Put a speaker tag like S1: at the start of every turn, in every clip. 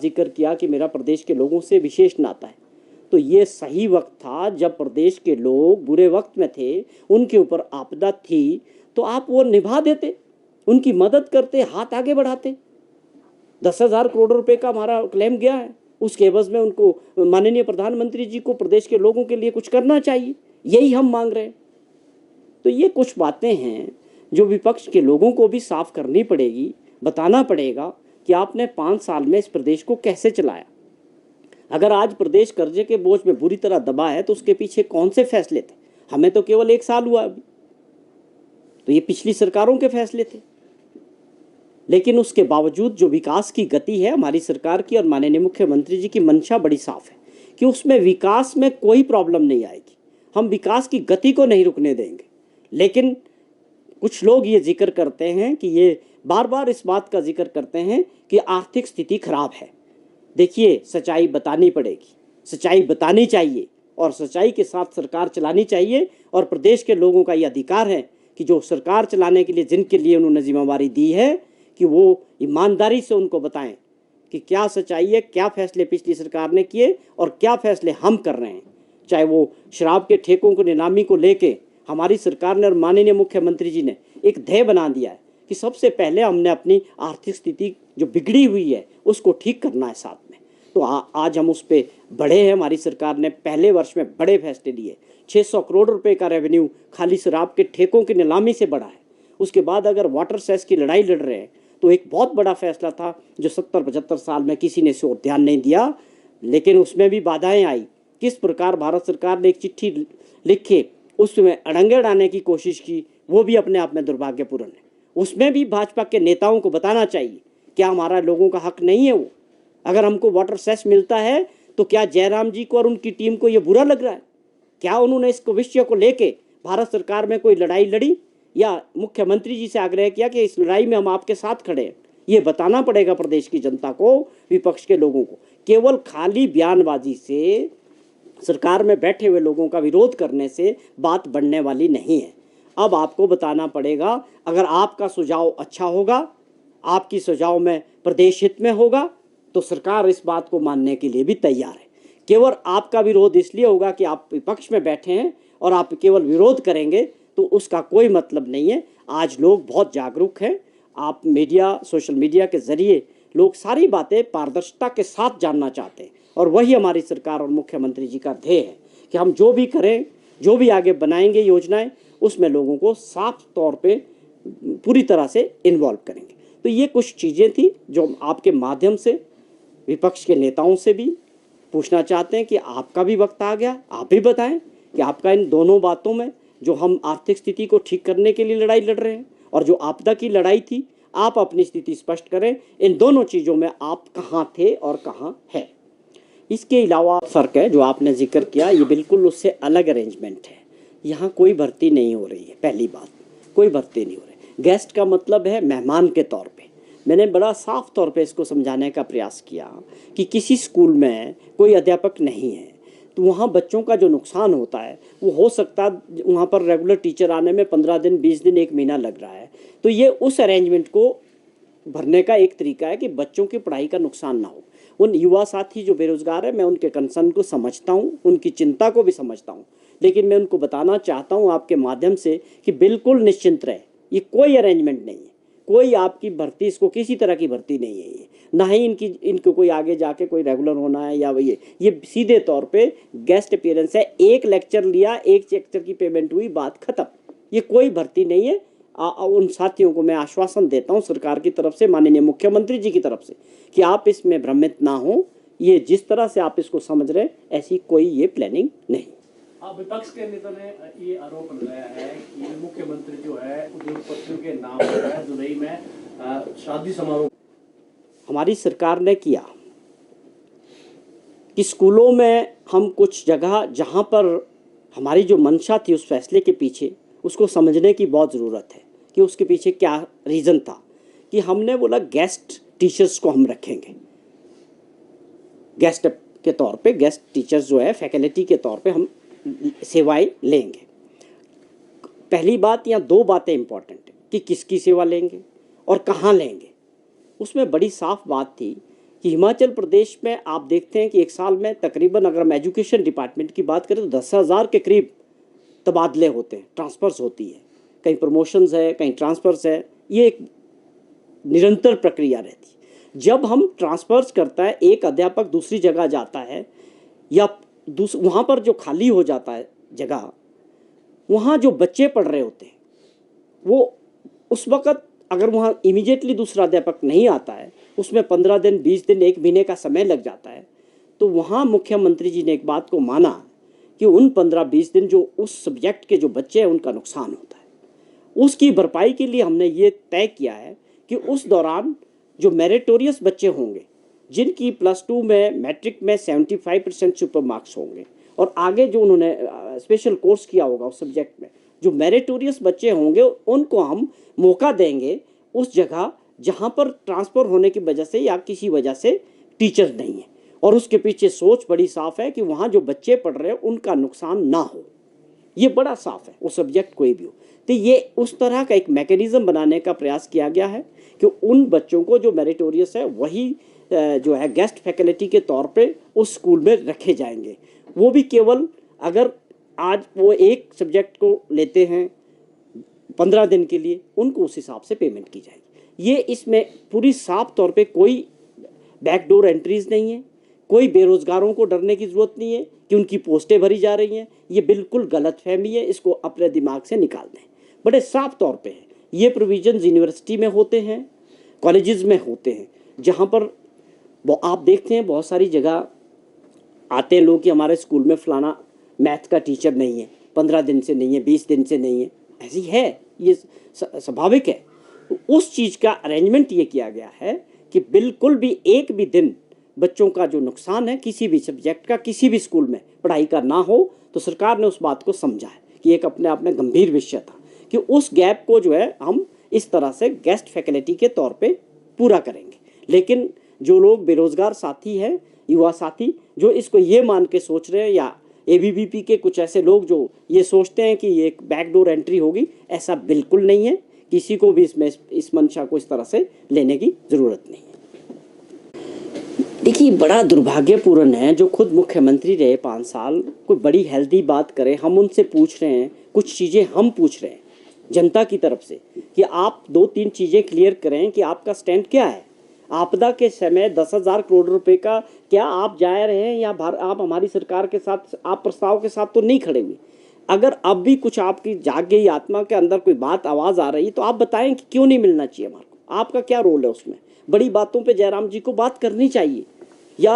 S1: जिक्र किया कि मेरा प्रदेश के लोगों से विशेष नाता है, तो ये सही वक्त था जब प्रदेश के लोग बुरे वक्त में थे, उनके ऊपर आपदा थी, तो आप वो निभा देते, उनकी मदद करते, हाथ आगे बढ़ाते। 10,000 करोड़ रुपए का हमारा क्लेम गया है, उसके एवज में उनको माननीय प्रधानमंत्री जी को प्रदेश के लोगों के लिए कुछ करना चाहिए, यही हम मांग रहे हैं। तो ये कुछ बातें हैं जो विपक्ष के लोगों को भी साफ करनी पड़ेगी, बताना पड़ेगा कि आपने 5 साल में इस प्रदेश को कैसे चलाया। अगर आज प्रदेश कर्जे के बोझ में बुरी तरह दबा है तो उसके पीछे कौन से फैसले थे? हमें तो केवल 1 साल हुआ अभी, तो ये पिछली सरकारों के फैसले थे। लेकिन उसके बावजूद जो विकास की गति है हमारी सरकार की और माननीय मुख्यमंत्री जी की मंशा बड़ी साफ है कि उसमें विकास में कोई प्रॉब्लम नहीं आएगी, हम विकास की गति को नहीं रुकने देंगे। लेकिन कुछ लोग ये जिक्र करते हैं कि ये बार बार इस बात का जिक्र करते हैं कि आर्थिक स्थिति खराब है। देखिए, सच्चाई बतानी पड़ेगी, सच्चाई बतानी चाहिए और सच्चाई के साथ सरकार चलानी चाहिए। और प्रदेश के लोगों का ये अधिकार है कि जो सरकार चलाने के लिए जिनके लिए उन्होंने जिम्मेवारी दी है कि वो ईमानदारी से उनको बताएं कि क्या सच्चाई है, क्या फैसले पिछली सरकार ने किए और क्या फैसले हम कर रहे हैं। चाहे वो शराब के ठेकों को नीलामी को लेके हमारी सरकार ने और माननीय मुख्यमंत्री जी ने एक ध्येय बना दिया है कि सबसे पहले हमने अपनी आर्थिक स्थिति जो बिगड़ी हुई है उसको ठीक करना है साथ में। तो आज हम उस पर बढ़े हैं। हमारी सरकार ने पहले वर्ष में बड़े फैसले लिए। 600 करोड़ रुपए का रेवेन्यू खाली शराब के ठेकों की नीलामी से बढ़ा है। उसके बाद अगर वाटर सेस की लड़ाई लड़ रहे हैं तो एक बहुत बड़ा फैसला था जो 70-75 साल में किसी ने इसे ध्यान नहीं दिया, लेकिन उसमें भी बाधाएं आई। किस प्रकार भारत सरकार ने एक चिट्ठी लिख के उसमें अड़ंगे डालने की कोशिश की, वो भी अपने आप में दुर्भाग्यपूर्ण है। उसमें भी भाजपा के नेताओं को बताना चाहिए क्या हमारा लोगों का हक नहीं है वो? अगर हमको वाटर सेस मिलता है तो क्या जयराम जी को और उनकी टीम को ये बुरा लग रहा है? क्या उन्होंने इसको विषय को लेके भारत सरकार में कोई लड़ाई लड़ी या मुख्यमंत्री जी से आग्रह किया कि इस लड़ाई में हम आपके साथ खड़े हैं? ये बताना पड़ेगा प्रदेश की जनता को, विपक्ष के लोगों को। केवल खाली बयानबाजी से, सरकार में बैठे हुए लोगों का विरोध करने से बात बढ़ने वाली नहीं है। अब आपको बताना पड़ेगा, अगर आपका सुझाव अच्छा होगा, आपकी सुझाव में प्रदेश हित में होगा, तो सरकार इस बात को मानने के लिए भी तैयार है। केवल आपका विरोध इसलिए होगा कि आप विपक्ष में बैठे हैं और आप केवल विरोध करेंगे तो उसका कोई मतलब नहीं है। आज लोग बहुत जागरूक हैं। आप मीडिया, सोशल मीडिया के जरिए लोग सारी बातें पारदर्शिता के साथ जानना चाहते हैं और वही हमारी सरकार और मुख्यमंत्री जी का ध्येय है कि हम जो भी करें, जो भी आगे बनाएंगे योजनाएं, उसमें लोगों को साफ तौर पे पूरी तरह से इन्वॉल्व करेंगे। तो ये कुछ चीज़ें थी जो आपके माध्यम से विपक्ष के नेताओं से भी पूछना चाहते हैं कि आपका भी वक्त आ गया, आप भी बताएं कि आपका इन दोनों बातों में, जो हम आर्थिक स्थिति को ठीक करने के लिए लड़ाई लड़ रहे हैं और जो आपदा की लड़ाई थी, आप अपनी स्थिति स्पष्ट करें। इन दोनों चीज़ों में आप कहाँ थे और कहाँ है। इसके अलावा फ़र्क है जो आपने जिक्र किया, ये बिल्कुल उससे अलग अरेंजमेंट है। यहाँ कोई भर्ती नहीं हो रही है। पहली बात, कोई भर्ती नहीं हो रही। गेस्ट का मतलब है मेहमान के तौर पे। मैंने बड़ा साफ तौर पे इसको समझाने का प्रयास किया कि किसी स्कूल में कोई अध्यापक नहीं है तो वहाँ बच्चों का जो नुकसान होता है वो हो सकता है वहाँ पर रेगुलर टीचर आने में 15 दिन, 20 दिन, 1 महीना लग रहा है। तो ये उस अरेंजमेंट को भरने का एक तरीका है कि बच्चों की पढ़ाई का नुकसान ना हो। उन युवा साथी जो बेरोजगार है, मैं उनके कंसर्न को समझता हूँ, उनकी चिंता को भी समझता हूँ, लेकिन मैं उनको बताना चाहता हूँ आपके माध्यम से कि बिल्कुल निश्चिंत रहे। ये कोई अरेंजमेंट नहीं है, कोई आपकी भर्ती, इसको किसी तरह की भर्ती नहीं है ये, ना ही इनको कोई आगे जाके कोई रेगुलर होना है या ये सीधे तौर पे गेस्ट अपीयरेंस है। एक लेक्चर लिया, एक लेक्चर की पेमेंट हुई, बात खत्म। ये कोई भर्ती नहीं है। उन साथियों को मैं आश्वासन देता हूं सरकार की तरफ से, माननीय मुख्यमंत्री जी की तरफ से, कि आप इसमें भ्रमित ना हो। ये जिस तरह से आप इसको समझ रहे हैं, ऐसी कोई ये प्लानिंग नहीं।
S2: विपक्ष के नेता ने ये आरोप लगाया है कि मुख्यमंत्री जो है उद्योगपतियों के नाम पर दुबई में शादी समारोह
S1: हमारी सरकार ने किया कि स्कूलों में हम कुछ जगह जहां पर हमारी जो मंशा थी उस फैसले के पीछे, उसको समझने की बहुत ज़रूरत है कि उसके पीछे क्या रीज़न था। कि हमने बोला गेस्ट टीचर्स को हम रखेंगे, गेस्ट के तौर पे, गेस्ट टीचर्स जो है फैकल्टी के तौर पे हम सेवाएं लेंगे। पहली बात, यहाँ 2 बातें इंपॉर्टेंट है कि किसकी सेवा लेंगे और कहाँ लेंगे। उसमें बड़ी साफ बात थी कि हिमाचल प्रदेश में आप देखते हैं कि एक साल में तकरीबन, अगर हम एजुकेशन डिपार्टमेंट की बात करें, तो 10,000 के करीब तबादले होते हैं, ट्रांसफ़र्स होती है, कहीं प्रमोशंस है, कहीं ट्रांसफ़र्स है। ये एक निरंतर प्रक्रिया रहती है। जब हम ट्रांसफ़र्स करता है, एक अध्यापक दूसरी जगह जाता है या वहाँ पर जो खाली हो जाता है जगह, वहाँ जो बच्चे पढ़ रहे होते हैं वो उस वक़्त, अगर वहाँ इमीडिएटली दूसरा अध्यापक नहीं आता है, उसमें 15 दिन, 20 दिन, 1 महीने का समय लग जाता है। तो वहाँ मुख्यमंत्री जी ने एक बात को माना कि उन 15-20 दिन जो उस सब्जेक्ट के जो बच्चे हैं उनका नुकसान होता है, उसकी भरपाई के लिए हमने ये तय किया है कि उस दौरान जो मेरिटोरियस बच्चे होंगे, जिनकी +2 में, मैट्रिक में 75% सुपर मार्क्स होंगे और आगे जो उन्होंने स्पेशल कोर्स किया होगा उस सब्जेक्ट में, जो मेरिटोरियस बच्चे होंगे उनको हम मौका देंगे उस जगह जहाँ पर ट्रांसफ़र होने की वजह से या किसी वजह से टीचर नहीं है, और उसके पीछे सोच बड़ी साफ़ है कि वहाँ जो बच्चे पढ़ रहे हैं उनका नुकसान ना हो। ये बड़ा साफ़ है, वो सब्जेक्ट कोई भी हो। तो ये उस तरह का एक मैकेनिज़्म बनाने का प्रयास किया गया है कि उन बच्चों को जो मेरिटोरियस है वही जो है गेस्ट फैकल्टी के तौर पे उस स्कूल में रखे जाएंगे। वो भी केवल, अगर आज वो एक सब्जेक्ट को लेते हैं 15 दिन के लिए, उनको उस हिसाब से पेमेंट की जाएगी। ये इसमें पूरी साफ तौर पे कोई बैकडोर एंट्रीज नहीं है, कोई बेरोज़गारों को डरने की ज़रूरत नहीं है कि उनकी पोस्टें भरी जा रही हैं। ये बिल्कुल गलतफहमी है, इसको अपने दिमाग से निकाल दें। बड़े साफ तौर पे है, ये प्रोविजंस यूनिवर्सिटी में होते हैं, कॉलेजेस में होते हैं, जहाँ पर आप देखते हैं बहुत सारी जगह आते हैं लोग कि हमारे स्कूल में फ़लाना मैथ का टीचर नहीं है, 15 दिन से नहीं है, 20 दिन से नहीं है। ऐसी है, ये स्वाभाविक है। तो उस चीज़ का अरेंजमेंट ये किया गया है कि बिल्कुल भी एक भी दिन बच्चों का जो नुकसान है किसी भी सब्जेक्ट का, किसी भी स्कूल में पढ़ाई का ना हो। तो सरकार ने उस बात को समझा है कि एक अपने आप में गंभीर विषय था कि उस गैप को जो है हम इस तरह से गेस्ट फैकल्टी के तौर पे पूरा करेंगे। लेकिन जो लोग बेरोज़गार साथी हैं, युवा साथी, जो इसको ये मान के सोच रहे हैं, या एबीवीपी के कुछ ऐसे लोग जो ये सोचते हैं कि ये एक बैकडोर एंट्री होगी, ऐसा बिल्कुल नहीं है। किसी को भी इसमें इस मंशा को इस तरह से लेने की ज़रूरत नहीं है। देखिए, बड़ा दुर्भाग्यपूर्ण है जो खुद मुख्यमंत्री रहे 5 साल, कोई बड़ी हेल्दी बात करें, हम उनसे पूछ रहे हैं, कुछ चीज़ें हम पूछ रहे हैं जनता की तरफ से कि आप 2-3 चीज़ें क्लियर करें कि आपका स्टैंड क्या है। आपदा के समय 10,000 करोड़ रुपए का क्या आप जा रहे हैं, या आप हमारी सरकार के साथ, आप प्रस्ताव के साथ तो नहीं खड़े हुए। अगर अब भी कुछ आपकी जाग गई आत्मा के अंदर कोई बात आवाज़ आ रही, तो आप बताएं कि क्यों नहीं मिलना चाहिए हमारे को, आपका क्या रोल है उसमें। बड़ी बातों पे जयराम जी को बात करनी चाहिए, या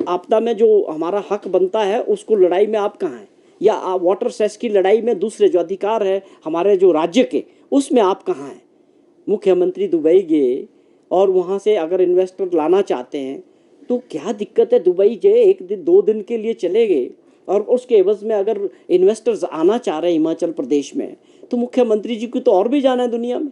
S1: आपदा में जो हमारा हक बनता है उसको लड़ाई में आप कहाँ हैं, या वाटर सेस की लड़ाई में दूसरे जो अधिकार है हमारे जो राज्य के, उसमें आप कहाँ हैं। मुख्यमंत्री दुबई गए और वहाँ से अगर इन्वेस्टर लाना चाहते हैं तो क्या दिक्कत है, दुबई जो 1 दिन 2 दिन के लिए चले गए, और उसके एवज में अगर इन्वेस्टर्स आना चाह रहे हैं हिमाचल प्रदेश में, तो मुख्यमंत्री जी को तो और भी जाना है दुनिया में।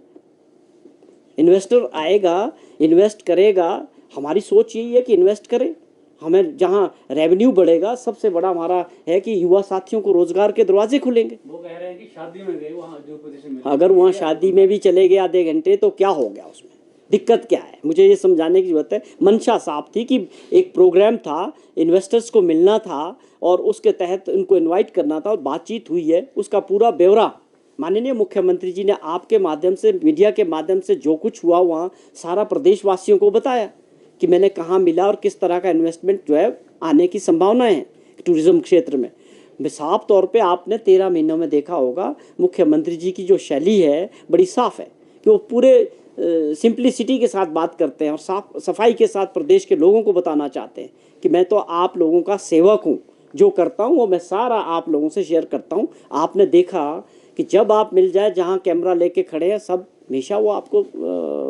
S1: इन्वेस्टर आएगा, इन्वेस्ट करेगा, हमारी सोच यही है कि इन्वेस्ट करें, हमें जहाँ रेवेन्यू बढ़ेगा, सबसे बड़ा हमारा है कि युवा साथियों को रोजगार के दरवाजे खुलेंगे।
S2: वो कह रहे हैं कि शादी में गए वहाँ जो पोजीशन में,
S1: अगर वहाँ शादी में भी चले गए आधे घंटे तो क्या हो गया, उसमें दिक्कत क्या है, मुझे ये समझाने की जरूरत है। मंशा साफ थी कि एक प्रोग्राम था, इन्वेस्टर्स को मिलना था और उसके तहत उनको इनवाइट करना था, और बातचीत हुई है, उसका पूरा ब्यौरा माननीय मुख्यमंत्री जी ने आपके माध्यम से, मीडिया के माध्यम से जो कुछ हुआ वहाँ सारा प्रदेशवासियों को बताया कि मैंने कहाँ मिला और किस तरह का इन्वेस्टमेंट जो है आने की संभावनाएं हैं टूरिज्म क्षेत्र में। साफ तौर पे आपने 13 महीनों में देखा होगा मुख्यमंत्री जी की जो शैली है बड़ी साफ है कि वो पूरे सिंप्लिसिटी के साथ बात करते हैं और साफ सफाई के साथ प्रदेश के लोगों को बताना चाहते हैं कि मैं तो आप लोगों का सेवक हूँ, जो करता हूँ वो मैं सारा आप लोगों से शेयर करता हूँ। आपने देखा कि जब आप मिल जाए, जहाँ कैमरा लेके खड़े हैं सब, हमेशा वो आपको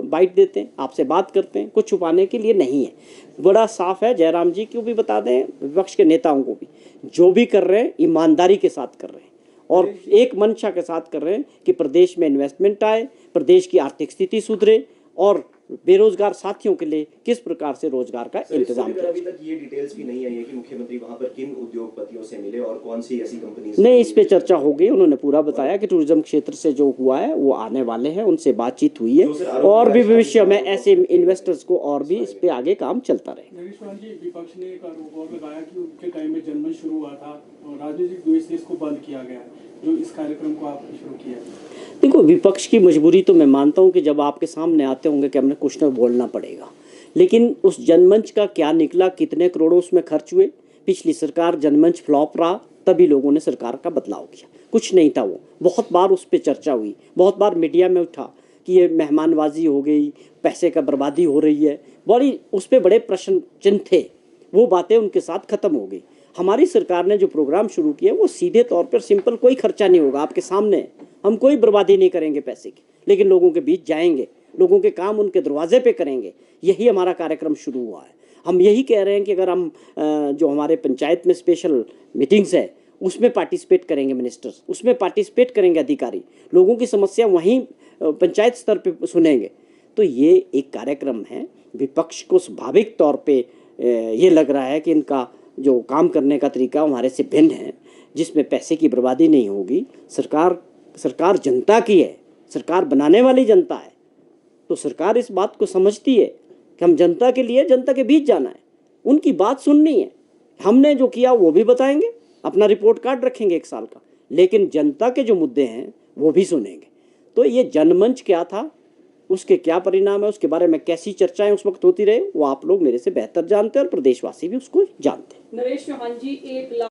S1: बाइट देते हैं, आपसे बात करते हैं, कुछ छुपाने के लिए नहीं है। बड़ा साफ है, जयराम जी को भी बता दें, विपक्ष के नेताओं को भी, जो भी कर रहे हैं ईमानदारी के साथ कर रहे हैं और एक मंशा के साथ कर रहे हैं कि प्रदेश में इन्वेस्टमेंट आए, प्रदेश की आर्थिक स्थिति सुधरे और बेरोजगार साथियों के लिए किस प्रकार से रोजगार का इंतजाम किया।
S3: अभी तक ये डिटेल्स भी नहीं आई है कि मुख्यमंत्री वहां पर किन उद्योगपतियों से मिले और कौन सी ऐसी कंपनी
S1: नहीं, इस पे चर्चा हो गई। उन्होंने पूरा बताया कि टूरिज्म क्षेत्र से जो हुआ है वो आने वाले हैं, उनसे बातचीत हुई है और भी भविष्य में ऐसे इन्वेस्टर्स को और भी इस पे आगे काम चलता रहेगा।
S4: नरेश चौहान जी, विपक्ष ने एक आरोप और लगाया कि उनके टाइम में जनमंच शुरू हुआ था और राजनीतिक द्वेष से इसको बंद किया गया है, जो इस कार्यक्रम को आपने शुरू किया।
S1: देखो, विपक्ष की मजबूरी तो मैं मानता हूं कि जब आपके सामने आते होंगे कि हमने कुछ न बोलना पड़ेगा, लेकिन उस जनमंच का क्या निकला, कितने करोड़ उसमें खर्च हुए। पिछली सरकार जनमंच फ्लॉप रहा, तभी लोगों ने सरकार का बदलाव किया। कुछ नहीं था वो, बहुत बार उस पर चर्चा हुई, बहुत बार मीडिया में उठा कि ये मेहमानबाजी हो गई, पैसे का बर्बादी हो रही है, बड़ी उस पर बड़े प्रश्न चिन्ह थे। वो बातें उनके साथ खत्म हो गई। हमारी सरकार ने जो प्रोग्राम शुरू किया वो सीधे तौर पर सिंपल, कोई खर्चा नहीं होगा, आपके सामने है। हम कोई बर्बादी नहीं करेंगे पैसे की, लेकिन लोगों के बीच जाएंगे, लोगों के काम उनके दरवाजे पे करेंगे। यही हमारा कार्यक्रम शुरू हुआ है। हम यही कह रहे हैं कि अगर हम जो हमारे पंचायत में स्पेशल मीटिंग्स है उसमें पार्टिसिपेट करेंगे, मिनिस्टर्स उसमें पार्टिसिपेट करेंगे, अधिकारी लोगों की समस्या वहीं पंचायत स्तर पे सुनेंगे। तो ये एक कार्यक्रम है। विपक्ष को स्वाभाविक तौर पे ये लग रहा है कि इनका जो काम करने का तरीका हमारे से भिन्न है, जिसमें पैसे की बर्बादी नहीं होगी। सरकार जनता की है, सरकार बनाने वाली जनता है, तो सरकार इस बात को समझती है कि हम जनता के लिए, जनता के बीच जाना है, उनकी बात सुननी है। हमने जो किया वो भी बताएंगे, अपना रिपोर्ट कार्ड रखेंगे 1 साल का, लेकिन जनता के जो मुद्दे हैं वो भी सुनेंगे। तो ये जनमंच क्या था, उसके क्या परिणाम है, उसके बारे में कैसी चर्चाएं उस वक्त होती रहे, वो आप लोग मेरे से बेहतर जानते हैं और प्रदेशवासी भी उसको जानते हैं।
S5: नरेश चौहान जी, 1 लाख